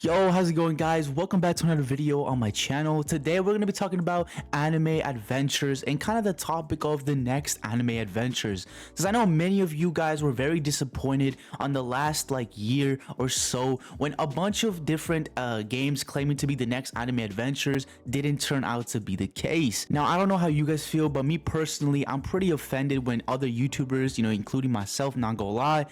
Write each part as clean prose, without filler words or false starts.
Yo, how's it going, guys? Welcome back to another video on my channel. Today we're going to be talking about anime adventures and kind of the topic of the next anime adventures, because I know many of you guys were very disappointed on the last year or so when a bunch of different games claiming to be the next anime adventures didn't turn out to be the case. Now, I don't know how you guys feel, but me personally, I'm pretty offended when other YouTubers, including myself, not gonna lie,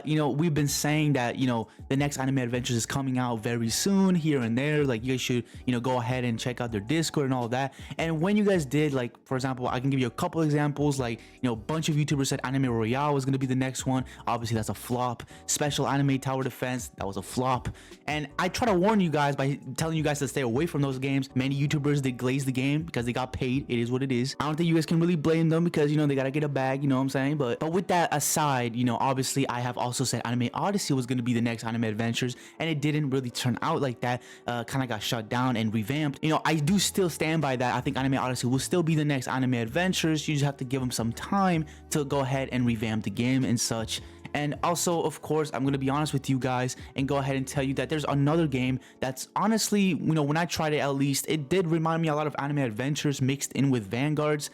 we've been saying that the next anime adventures is coming out very soon here and there. You guys should go ahead and check out their Discord and all that. And when you guys did, for example, I can give you a couple examples. A bunch of YouTubers said Anime Royale was going to be the next one. Obviously that's a flop. Special Anime Tower Defense, that was a flop. And I try to warn you guys by telling you guys to stay away from those games. Many YouTubers did glaze the game because they got paid. It is what it is. I don't think you guys can really blame them because they gotta get a bag, you know what I'm saying? But with that aside, obviously I have also said Anime Odyssey was going to be the next anime adventures, and it didn't really turn out like that. Kind of got shut down and revamped. I do still stand by that. I think Anime Odyssey will still be the next anime adventures. You just have to give them some time to go ahead and revamp the game and such. And also, of course, I'm going to be honest with you guys and go ahead and tell you that there's another game that's honestly, when I tried it, at least it did remind me a lot of Anime Adventures mixed in with Vanguards.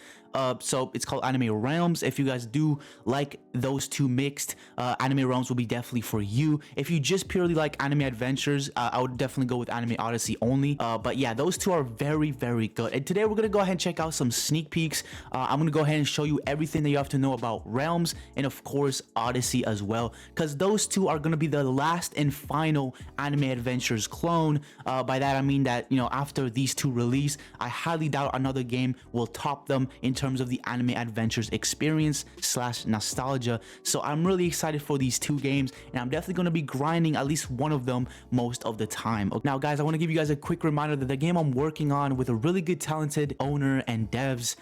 So it's called Anime Realms. If you guys do like those two mixed, Anime Realms will be definitely for you. If you just purely like Anime Adventures, I would definitely go with Anime Odyssey only. But yeah, those two are very, very good. And today we're gonna go ahead and check out some sneak peeks. I'm gonna go ahead and show you everything that you have to know about Realms and of course Odyssey as well, because those two are gonna be the last and final Anime Adventures clone. By that I mean that after these two release, I highly doubt another game will top them in terms of the Anime Adventures experience / nostalgia. So I'm really excited for these two games, and I'm definitely going to be grinding at least one of them most of the time. Now guys, I want to give you guys a quick reminder that the game I'm working on with a really good talented owner and devs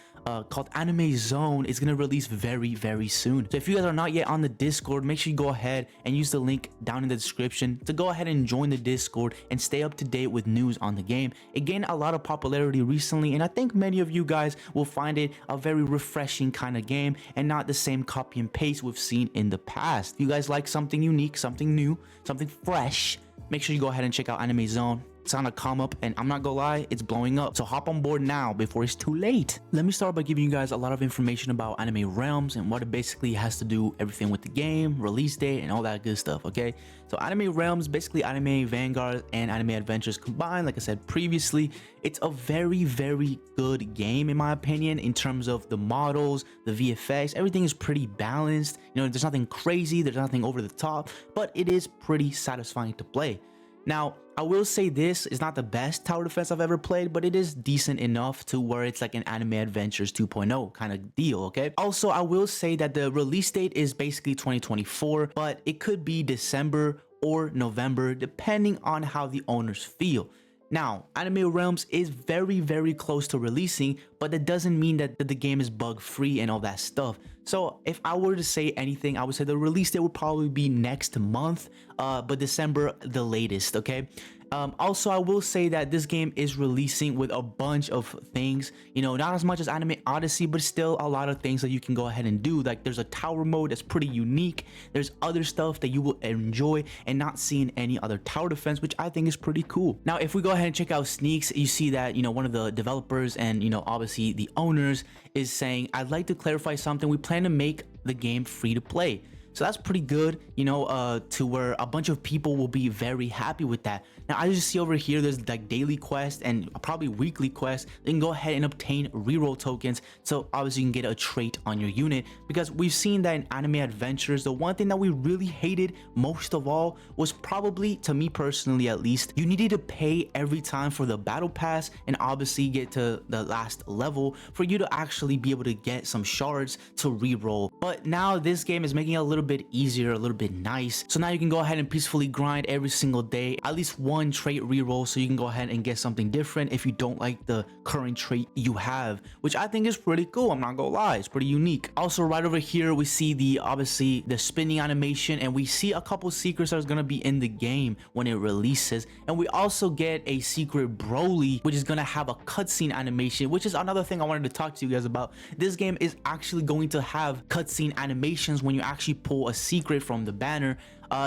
called Anime Zone is going to release very, very soon. So if you guys are not yet on the Discord, make sure you go ahead and use the link down in the description to go ahead and join the Discord and stay up to date with news on the game. It gained a lot of popularity recently, and I think many of you guys will find it a very refreshing kind of game and not the same copy and paste we've seen in the past. If you guys like something unique, something new, something fresh, make sure you go ahead and check out Anime Zone. It's on a come up, and I'm not gonna lie, it's blowing up. So hop on board now before it's too late. Let me start by giving you guys a lot of information about Anime Realms and what it basically has to do everything with the game, release date, and all that good stuff. Okay, so Anime Realms, basically Anime Vanguard and Anime Adventures combined. Like I said previously, it's a very, very good game in my opinion in terms of the models, the VFX. Everything is pretty balanced. There's nothing crazy, there's nothing over the top, but it is pretty satisfying to play. Now, I will say this is not the best tower defense I've ever played, but it is decent enough to where it's like an Anime Adventures 2.0 kind of deal, okay? Also, I will say that the release date is basically 2024, but it could be December or November, depending on how the owners feel. Now, Anime Realms is very, very close to releasing, but that doesn't mean that the game is bug-free and all that stuff. So if I were to say anything, I would say the release date would probably be next month, but December the latest, okay? Also, I will say that this game is releasing with a bunch of things, not as much as Anime Odyssey, but still a lot of things that you can go ahead and do. Like there's a tower mode that's pretty unique. There's other stuff that you will enjoy and not see in any other tower defense, which I think is pretty cool. Now, if we go ahead and check out sneaks, you see that, one of the developers and, obviously the owners is saying, I'd like to clarify something. We plan to make the game free to play. So that's pretty good, to where a bunch of people will be very happy with that. Now, I just see over here, there's like daily quest and probably weekly quest. You can go ahead and obtain reroll tokens. So obviously you can get a trait on your unit, because we've seen that in Anime Adventures, the one thing that we really hated most of all was probably, to me personally at least, you needed to pay every time for the battle pass and obviously get to the last level for you to actually be able to get some shards to reroll. But now this game is making it a little bit easier, a little bit nice. So now you can go ahead and peacefully grind every single day, at least one trait reroll, so you can go ahead and get something different if you don't like the current trait you have, which I think is pretty cool. I'm not gonna lie, it's pretty unique. Also, right over here we see obviously the spinning animation, and we see a couple secrets that's gonna be in the game when it releases. And we also get a secret Broly, which is gonna have a cutscene animation, which is another thing I wanted to talk to you guys about. This game is actually going to have cutscene animations when you actually pull a secret from the banner.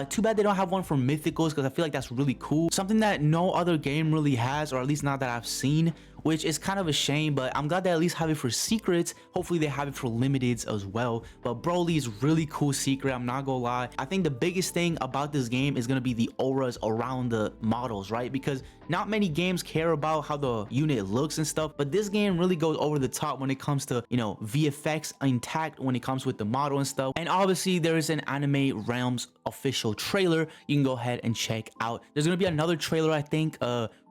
Too bad they don't have one for mythicals, because I feel like that's really cool, something that no other game really has, or at least not that I've seen, which is kind of a shame. But I'm glad they at least have it for secrets. Hopefully they have it for limiteds as well. But Broly's really cool secret, I'm not gonna lie. I think the biggest thing about this game is gonna be the auras around the models, right? Because not many games care about how the unit looks and stuff, but this game really goes over the top when it comes to, you know, VFX intact when it comes with the model and stuff. And obviously there is an Anime Realms official trailer you can go ahead and check out. There's gonna be another trailer, I think,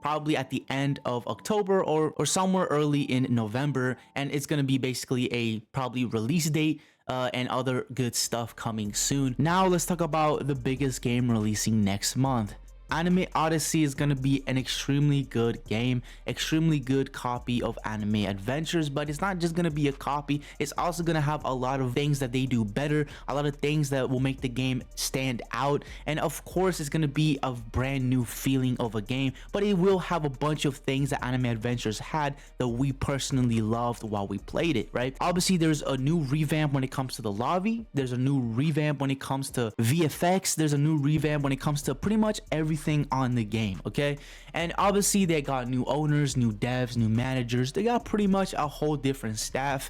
probably at the end of October or somewhere early in November, and it's gonna be basically a probably release date and other good stuff coming soon. Now let's talk about the biggest game releasing next month. Anime Odyssey is going to be an extremely good game, extremely good copy of Anime Adventures, but it's not just going to be a copy, it's also going to have a lot of things that they do better, a lot of things that will make the game stand out, and of course it's going to be a brand new feeling of a game, but it will have a bunch of things that Anime Adventures had that we personally loved while we played it, right? Obviously there's a new revamp when it comes to the lobby, there's a new revamp when it comes to VFX, there's a new revamp when it comes to pretty much everything on the game, okay? And obviously they got new owners, new devs, new managers, they got pretty much a whole different staff,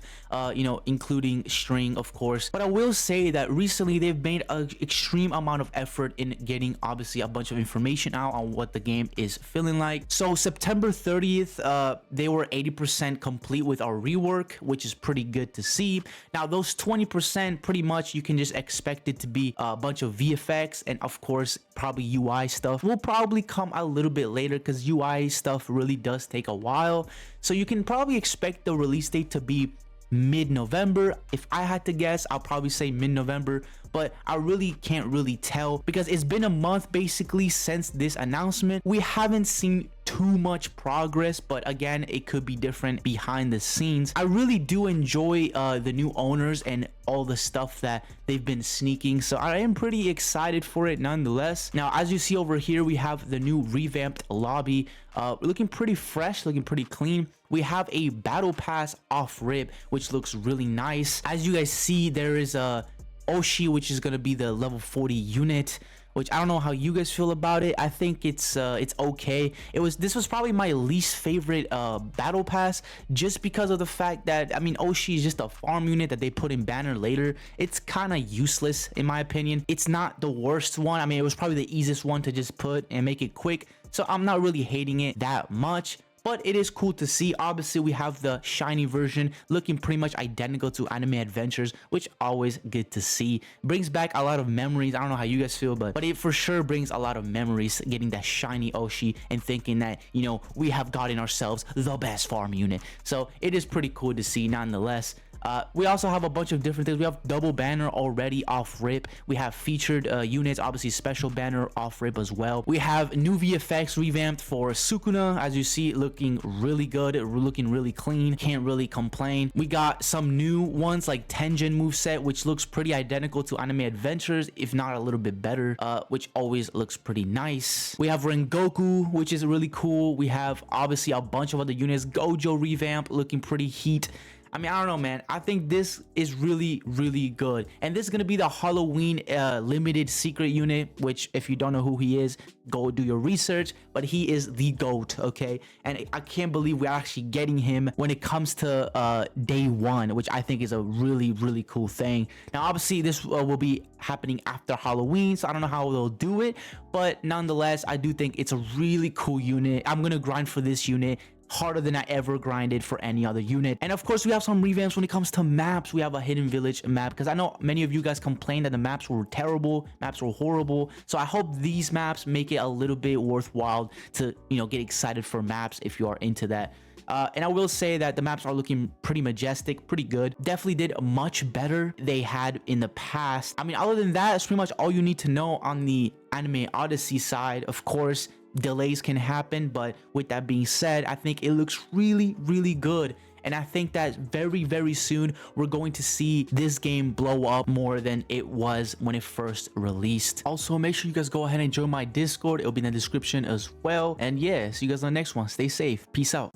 you know, including String, of course. But I will say that recently they've made an extreme amount of effort in getting obviously a bunch of information out on what the game is feeling like. So September 30th, they were 80% complete with our rework, which is pretty good to see. Now those 20% pretty much you can just expect it to be a bunch of VFX and of course probably UI stuff will probably come a little bit later, because UI stuff really does take a while. So you can probably expect the release date to be mid-November. If I had to guess, I'll probably say mid-November, but I really can't really tell because it's been a month basically since this announcement. We haven't seen too much progress, but again, it could be different behind the scenes. I really do enjoy the new owners and all the stuff that they've been sneaking, so I am pretty excited for it nonetheless. Now, as you see over here, we have the new revamped lobby, looking pretty fresh, looking pretty clean. We have a battle pass off rip, which looks really nice. As you guys see, there is a Oshi, which is going to be the level 40 unit, which I don't know how you guys feel about it. I think it's okay. This was probably my least favorite battle pass, just because of the fact that, I mean, Oshi is just a farm unit that they put in banner later. It's kind of useless in my opinion. It's not the worst one. I mean, it was probably the easiest one to just put and make it quick, so I'm not really hating it that much. But it is cool to see. Obviously, we have the shiny version looking pretty much identical to Anime Adventures, which always good to see. Brings back a lot of memories. I don't know how you guys feel, but it for sure brings a lot of memories getting that shiny Oshi and thinking that, you know, we have gotten ourselves the best farm unit. So it is pretty cool to see nonetheless. We also have a bunch of different things. We have double banner already off rip. We have featured units, obviously special banner off rip as well. We have new VFX revamped for Sukuna, as you see, looking really good, looking really clean. Can't really complain. We got some new ones like Tengen moveset, which looks pretty identical to Anime Adventures, if not a little bit better, which always looks pretty nice. We have Rengoku, which is really cool. We have obviously a bunch of other units. Gojo revamp, looking pretty heat. I mean, I don't know, man. I think this is really, really good. And this is going to be the Halloween limited secret unit, which if you don't know who he is, go do your research. But he is the GOAT, okay? And I can't believe we're actually getting him when it comes to day one, which I think is a really, really cool thing. Now, obviously, this will be happening after Halloween, so I don't know how they'll do it. But nonetheless, I do think it's a really cool unit. I'm going to grind for this unit harder than I ever grinded for any other unit. And of course, we have some revamps when it comes to maps. We have a Hidden Village map, because I know many of you guys complained that the maps were terrible, maps were horrible. So I hope these maps make it a little bit worthwhile to, you know, get excited for maps if you are into that. And I will say that the maps are looking pretty majestic, pretty good. Definitely did much better they had in the past. I mean, other than that, that's pretty much all you need to know on the Anime Odyssey side. Of course, delays can happen, but with that being said, I think it looks really, really good. And I think that very, very soon we're going to see this game blow up more than it was when it first released. Also, make sure you guys go ahead and join my Discord. It'll be in the description as well. And yeah, see you guys on the next one. Stay safe. Peace out.